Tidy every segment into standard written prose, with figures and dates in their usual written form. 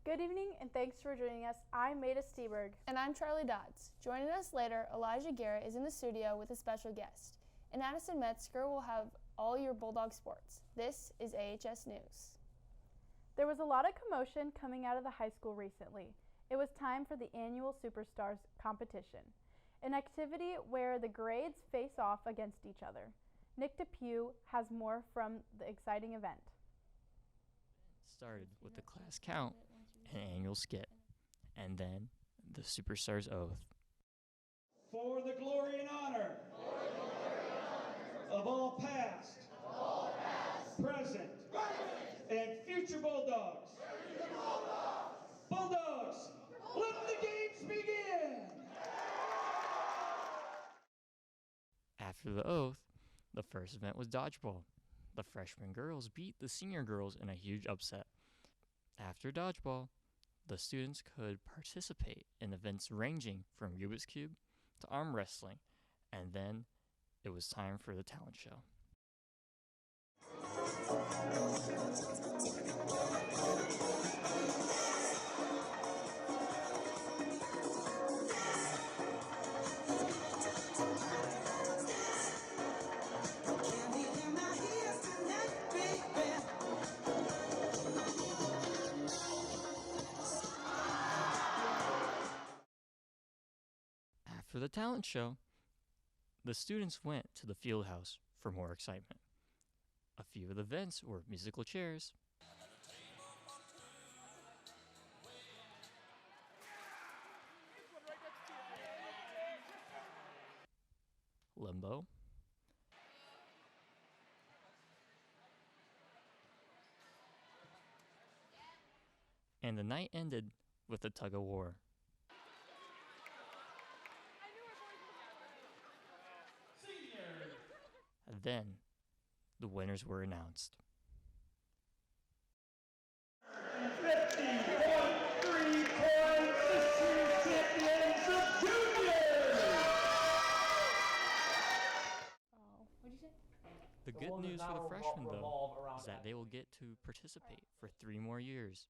Good evening and thanks for joining us. I'm Maida Steberg. And I'm Charlie Dodds. Joining us later, Elijah Garrett is in the studio with a special guest. And Addison Metzger will have all your Bulldog sports. This is AHS News. There was a lot of commotion coming out of the high school recently. It was time for the annual Superstars competition, an activity where the grades face off against each other. Nick DePew has more from the exciting event. Started with the class count and annual skit, and then the Superstars oath. For the glory and honor, of all past, present, and future Bulldogs. Bulldogs, let the games begin! After the oath, the first event was dodgeball. The freshman girls beat the senior girls in a huge upset. After dodgeball, the students could participate in events ranging from Rubik's Cube to arm wrestling, and then it was time for the talent show. After the talent show, the students went to the field house for more excitement. A few of the events were musical chairs, limbo, and the night ended with a tug of war. Then, the winners were announced. 50.3 points, the senior champions of juniors! Oh, what'd you say? The good news for the freshmen, though, is that they will get to participate for 3 more years.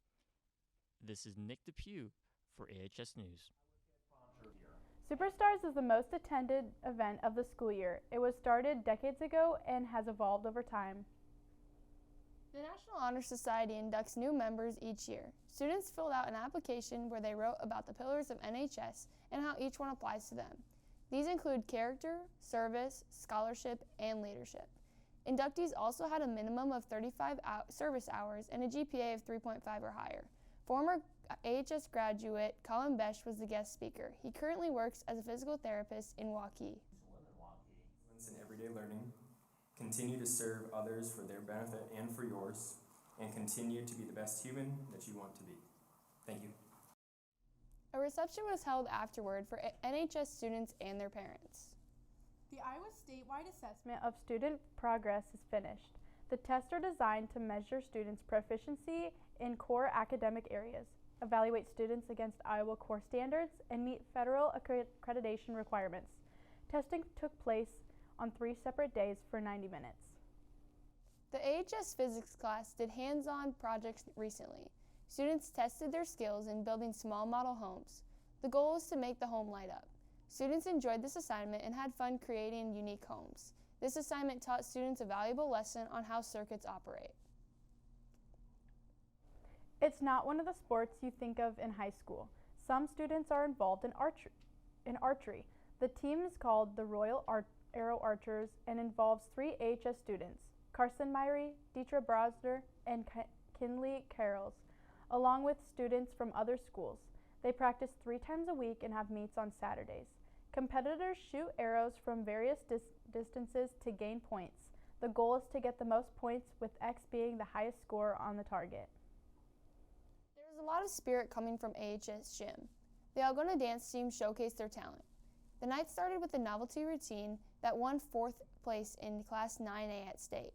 This is Nick DePew for AHS News. Superstars is the most attended event of the school year. It was started decades ago and has evolved over time. The National Honor Society inducts new members each year. Students filled out an application where they wrote about the pillars of NHS and how each one applies to them. These include character, service, scholarship, and leadership. Inductees also had a minimum of 35 service hours and a GPA of 3.5 or higher. Former AHS graduate Colin Besh was the guest speaker. He currently works as a physical therapist in Waukee. In everyday learning, continue to serve others for their benefit and for yours, and continue to be the best human that you want to be. Thank you. A reception was held afterward for NHS students and their parents. The Iowa statewide assessment of student progress is finished. The tests are designed to measure students' proficiency in core academic areas, evaluate students against Iowa core standards, and meet federal accreditation requirements. Testing took place on 3 separate days for 90 minutes. The AHS physics class did hands-on projects recently. Students tested their skills in building small model homes. The goal is to make the home light up. Students enjoyed this assignment and had fun creating unique homes. This assignment taught students a valuable lesson on how circuits operate. It's not one of the sports you think of in high school. Some students are involved in archery. The team is called the Royal Arrow Archers and involves 3 AHS students, Carson Myrie, Deetra Brosner, and Kinley Carrolls, along with students from other schools. They practice 3 times a week and have meets on Saturdays. Competitors shoot arrows from various distances to gain points. The goal is to get the most points, with X being the highest score on the target. There was a lot of spirit coming from AHS Gym. The Algona dance team showcased their talent. The night started with a novelty routine that won 4th place in Class 9A at state.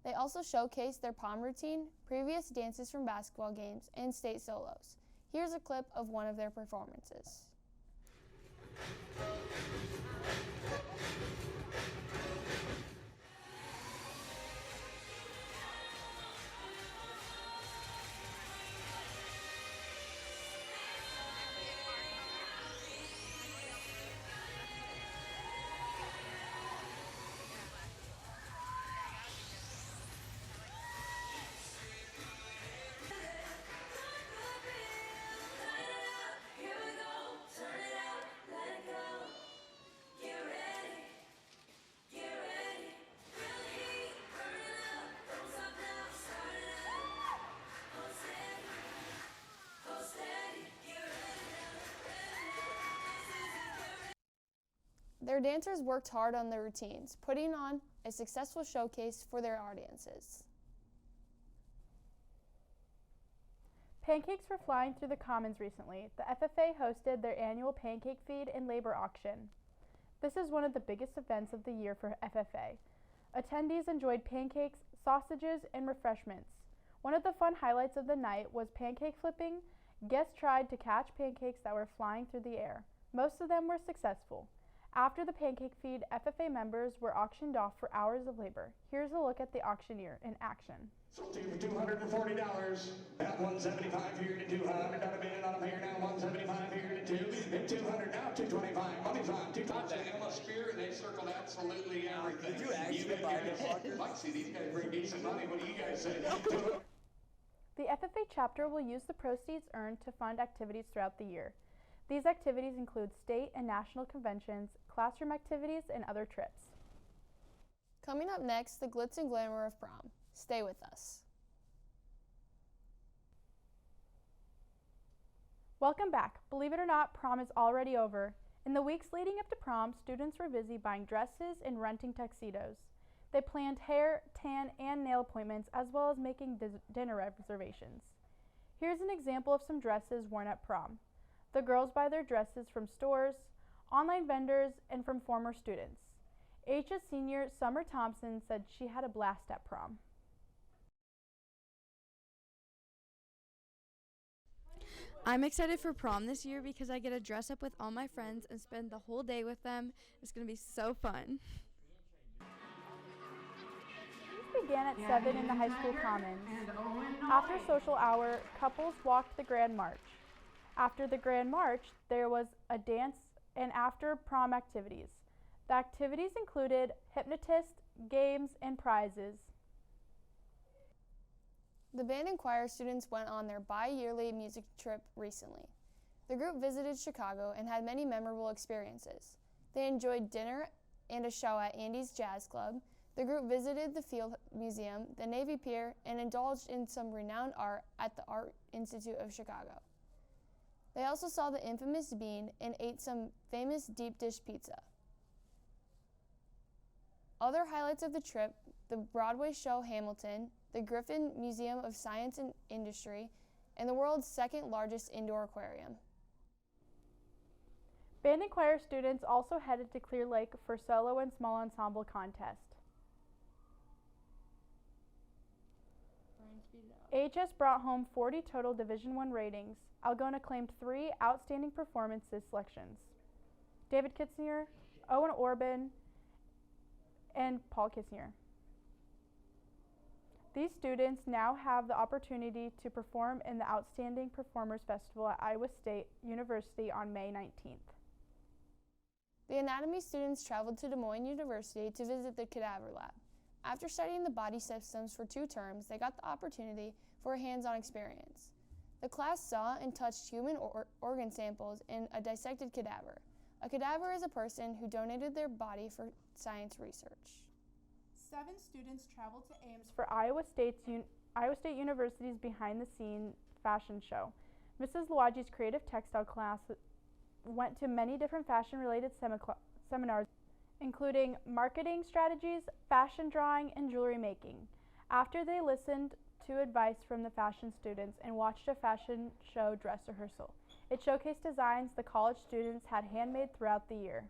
They also showcased their pom routine, previous dances from basketball games, and state solos. Here's a clip of one of their performances. Their dancers worked hard on their routines, putting on a successful showcase for their audiences. Pancakes were flying through the commons recently. The FFA hosted their annual pancake feed and labor auction. This is one of the biggest events of the year for FFA. Attendees enjoyed pancakes, sausages, and refreshments. One of the fun highlights of the night was pancake flipping. Guests tried to catch pancakes that were flying through the air. Most of them were successful. After the pancake feed, FFA members were auctioned off for hours of labor. Here's a look at the auctioneer in action. Sold to you for $240. At 175 here to 200. Got a bid on them here now. 175 here to 2. And 200 now. 225. Money's on. 225. The hemisphere, and they circled absolutely everything. Did you actually buy the fucker? Like, see, these guys bring decent money. What do you guys say? The FFA chapter will use the proceeds earned to fund activities throughout the year. These activities include state and national conventions, classroom activities, and other trips. Coming up next, the glitz and glamour of prom. Stay with us. Welcome back. Believe it or not, prom is already over. In the weeks leading up to prom, students were busy buying dresses and renting tuxedos. They planned hair, tan, and nail appointments, as well as making dinner reservations. Here's an example of some dresses worn at prom. The girls buy their dresses from stores, online vendors, and from former students. HS senior Summer Thompson said she had a blast at prom. I'm excited for prom this year because I get to dress up with all my friends and spend the whole day with them. It's going to be so fun. These began at 7 in the high school commons. After social hour, couples walked the Grand March. After the Grand March, there was a dance and after prom activities. The activities included hypnotist, games, and prizes. The band and choir students went on their bi-yearly music trip recently. The group visited Chicago and had many memorable experiences. They enjoyed dinner and a show at Andy's Jazz Club. The group visited the Field Museum, the Navy Pier, and indulged in some renowned art at the Art Institute of Chicago. They also saw the infamous Bean and ate some famous deep dish pizza. Other highlights of the trip, the Broadway show Hamilton, the Griffin Museum of Science and Industry, and the world's second largest indoor aquarium. Band and choir students also headed to Clear Lake for solo and small ensemble contest. HS brought home 40 total Division I ratings. Algona claimed 3 outstanding performances selections. David Kitzinger, Owen Orban, and Paul Kissinger. These students now have the opportunity to perform in the Outstanding Performers Festival at Iowa State University on May 19th. The anatomy students traveled to Des Moines University to visit the cadaver lab. After studying the body systems for 2 terms, they got the opportunity for a hands-on experience. The class saw and touched human organ samples in a dissected cadaver. A cadaver is a person who donated their body for science research. 7 students traveled to Ames for Iowa State University's behind-the-scenes fashion show. Mrs. Luagi's creative textile class went to many different fashion-related seminars, including marketing strategies, fashion drawing, and jewelry making. After they listened to advice from the fashion students and watched a fashion show dress rehearsal. It showcased designs the college students had handmade throughout the year.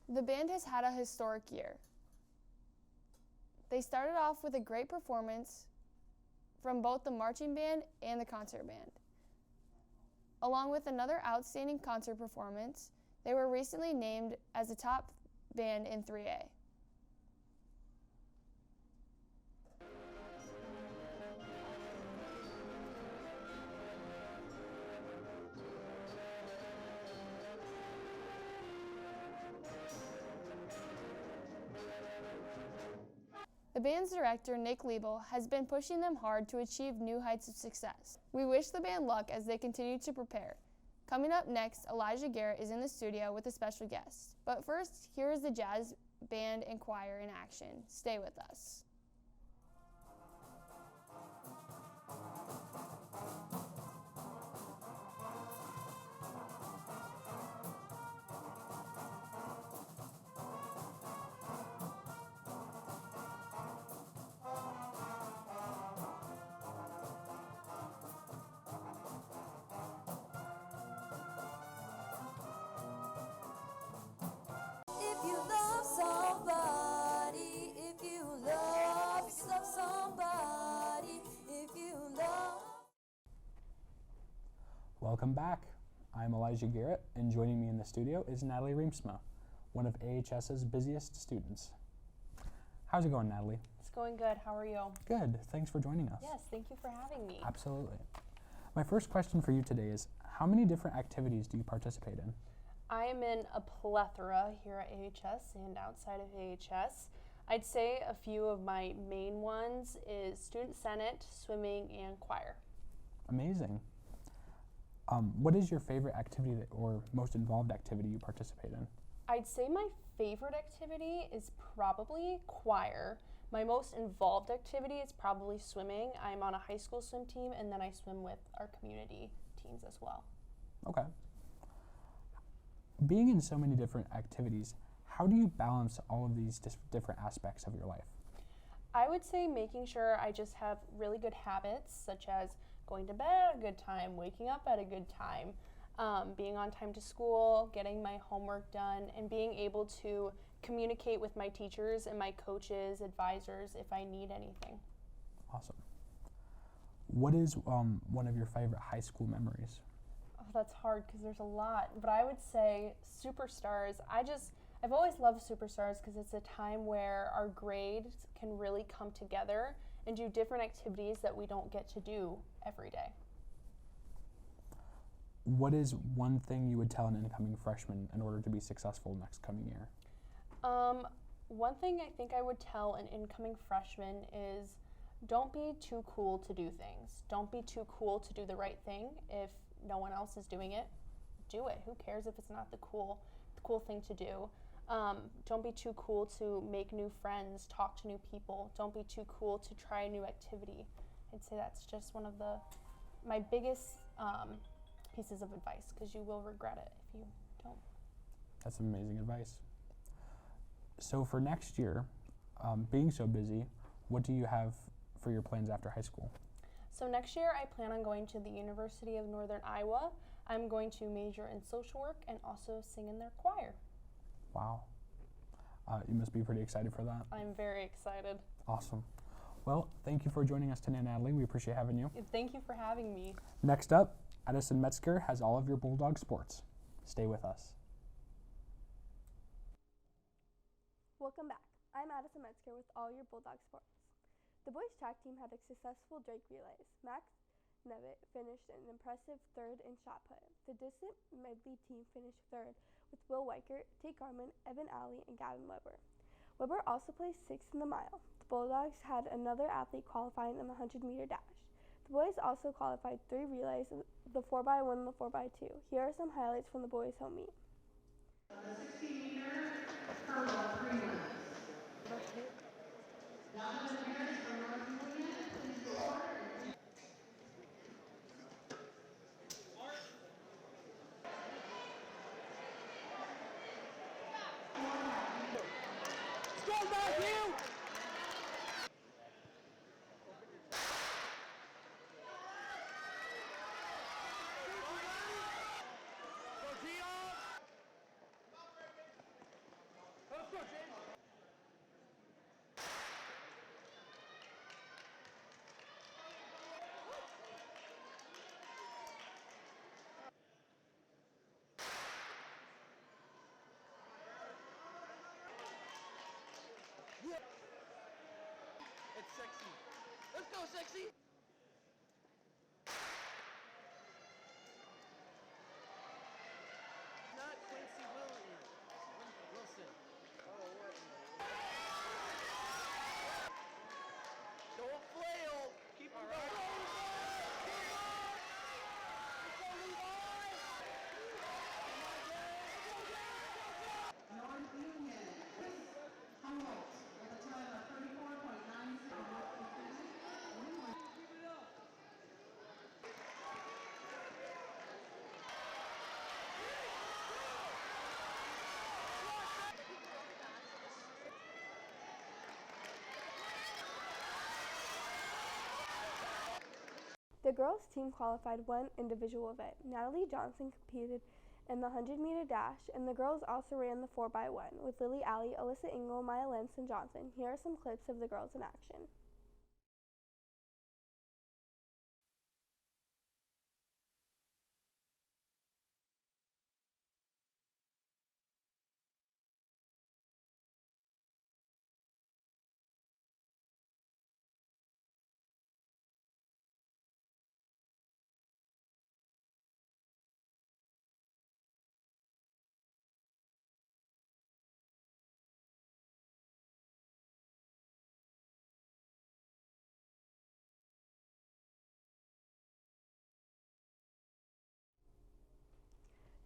The band has had a historic year. They started off with a great performance from both the marching band and the concert band. Along with another outstanding concert performance, they were recently named as the top band in 3A. The band's director, Nick Liebel, has been pushing them hard to achieve new heights of success. We wish the band luck as they continue to prepare. Coming up next, Elijah Garrett is in the studio with a special guest. But first, here is the jazz band and choir in action. Stay with us. Welcome back. I'm Elijah Garrett, and joining me in the studio is Natalie Reemsma, one of AHS's busiest students. How's it going, Natalie? It's going good. How are you? Good. Thanks for joining us. Yes, thank you for having me. Absolutely. My first question for you today is, how many different activities do you participate in? I am in a plethora here at AHS and outside of AHS. I'd say a few of my main ones is Student Senate, swimming, and choir. Amazing. What is your favorite activity or most involved activity you participate in? I'd say my favorite activity is probably choir. My most involved activity is probably swimming. I'm on a high school swim team, and then I swim with our community teams as well. Okay. Being in so many different activities, how do you balance all of these different aspects of your life? I would say making sure I just have really good habits, such as going to bed at a good time, waking up at a good time, being on time to school, getting my homework done, and being able to communicate with my teachers and my coaches, advisors, if I need anything. Awesome. What is one of your favorite high school memories? Oh, that's hard because there's a lot, but I would say Superstars. I've always loved Superstars because it's a time where our grades can really come together and do different activities that we don't get to do every day. What is one thing you would tell an incoming freshman in order to be successful next coming year? One thing I think I would tell an incoming freshman is don't be too cool to do things. Don't be too cool to do the right thing. If no one else is doing it, do it. Who cares if it's not the cool thing to do? Don't be too cool to make new friends, talk to new people. Don't be too cool to try a new activity. I'd say that's just one of my biggest pieces of advice, because you will regret it if you don't. That's amazing advice. So for next year, being so busy, what do you have for your plans after high school? So next year I plan on going to the University of Northern Iowa. I'm going to major in social work and also sing in their choir. Wow. You must be pretty excited for that. I'm very excited. Awesome. Well, thank you for joining us today, Natalie. We appreciate having you. Thank you for having me. Next up, Addison Metzger has all of your Bulldog sports. Stay with us. Welcome back. I'm Addison Metzger with all your Bulldog sports. The boys track team had a successful Drake relays. Max Nevitt finished an impressive third in shot put. The distant medley team finished third with Will Weichert, Tate Garman, Evan Alley, and Gavin Weber. Weber also placed sixth in the mile. The Bulldogs had another athlete qualifying in the 100-meter dash. The boys also qualified 3 relays, the 4x1 and the 4x2. Here are some highlights from the boys' home meet. The 16-meter hurdle, 3 minutes. Donovan Harris from North Julian, please report. It's sexy. Let's go, sexy! Not Quincy Wilson. Oh, what? Don't flail. Keep it going. North Union, Humboldt, with a time of 34.96. The girls' team qualified 1 individual event. Natalie Johnson competed in the 100-meter dash, and the girls also ran the 4x1 with Lily Alley, Alyssa Engel, Maya Lentz, and Johnson. Here are some clips of the girls in action.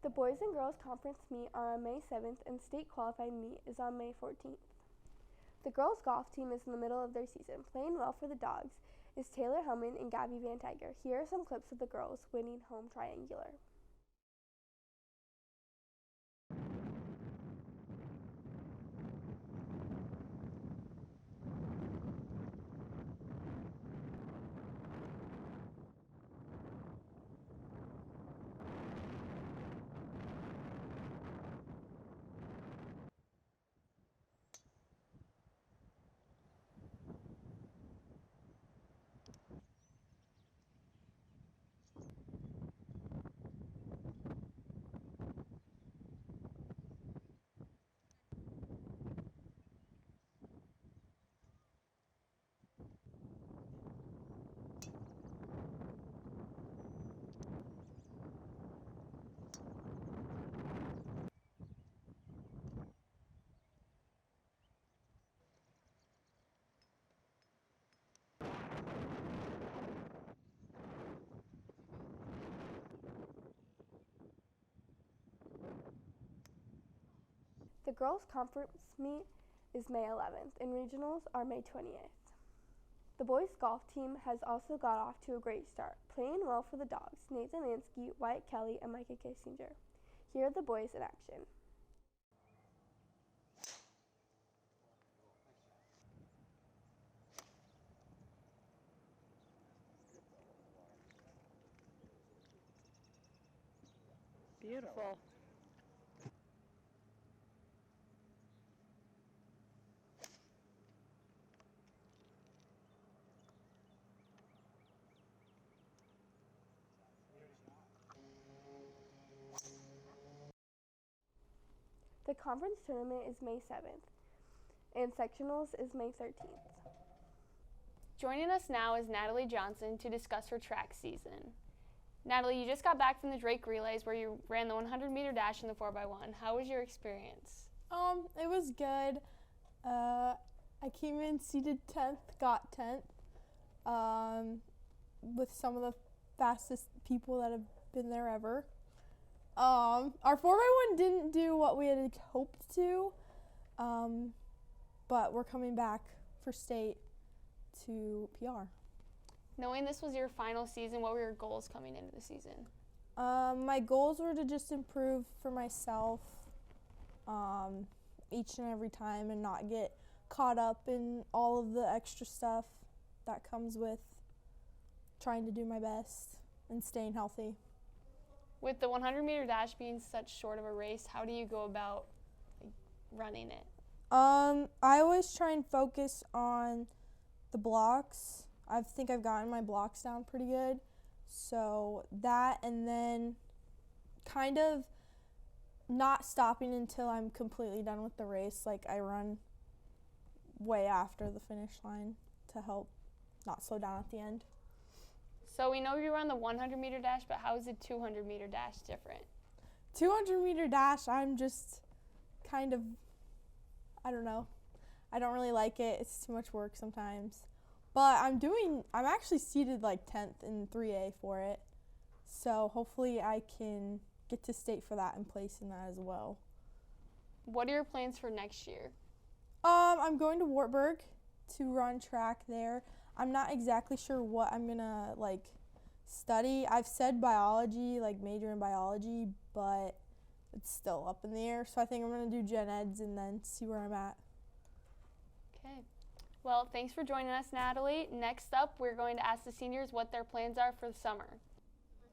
The boys and girls conference meet are on May 7th and state qualified meet is on May 14th. The girls golf team is in the middle of their season. Playing well for the Dogs is Taylor Hellman and Gabby Van Tiger. Here are some clips of the girls winning home triangular. The girls' conference meet is May 11th and regionals are May 28th. The boys' golf team has also got off to a great start, playing well for the Dogs, Nathan Lansky, Wyatt Kelly, and Micah Kissinger. Here are the boys in action. Beautiful. The conference tournament is May 7th and sectionals is May 13th. Joining us now is Natalie Johnson to discuss her track season. Natalie, you just got back from the Drake Relays where you ran the 100-meter dash in the 4x1. How was your experience? It was good. I came in seated 10th, got 10th, with some of the fastest people that have been there ever. Our 4x1 didn't do what we had hoped to, but we're coming back for state to PR. Knowing this was your final season, what were your goals coming into the season? My goals were to just improve for myself each and every time and not get caught up in all of the extra stuff that comes with trying to do my best and staying healthy. With the 100-meter dash being such short of a race, how do you go about running it? I always try and focus on the blocks. I think I've gotten my blocks down pretty good. So that, and then kind of not stopping until I'm completely done with the race. Like I run way after the finish line to help not slow down at the end. So we know you run the 100-meter dash, but how is the 200-meter dash different? 200-meter dash, I'm just kind of, I don't know. I don't really like it. It's too much work sometimes. But I'm actually seated like 10th in 3A for it. So hopefully I can get to state for that and place in that as well. What are your plans for next year? I'm going to Wartburg to run track there. I'm not exactly sure what I'm gonna study. I've said biology, major in biology, but it's still up in the air. So I think I'm gonna do gen eds and then see where I'm at. Okay. Well, thanks for joining us, Natalie. Next up, we're going to ask the seniors what their plans are for the summer.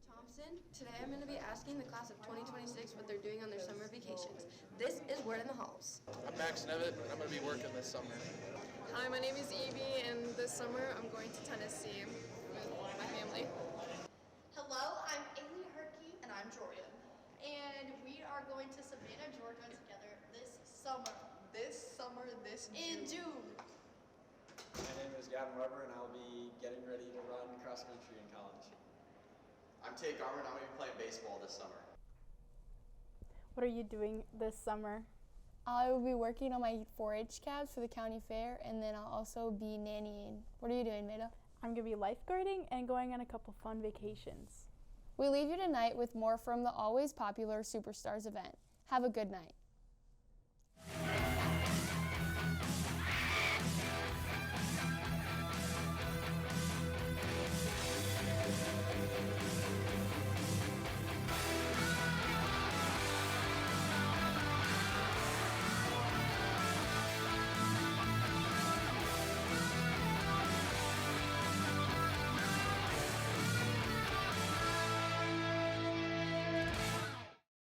Thompson. Today I'm going to be asking the class of 2026 what they're doing on their summer vacations. This is Word in the Halls. I'm Max Nevitt, and I'm going to be working this summer. Hi, my name is Evie, and this summer I'm going to Tennessee with my family. Hello, I'm Ailey Herkey. And I'm Jordan. And we are going to Savannah, Georgia together this summer. In June. My name is Gavin Weber, and I'll be getting ready to run cross country in college. I'm Tate Garman. I'm going to be playing baseball this summer. What are you doing this summer? I will be working on my 4-H cabs for the county fair, and then I'll also be nannying. What are you doing, Maida? I'm going to be lifeguarding and going on a couple fun vacations. We leave you tonight with more from the always popular Superstars event. Have a good night.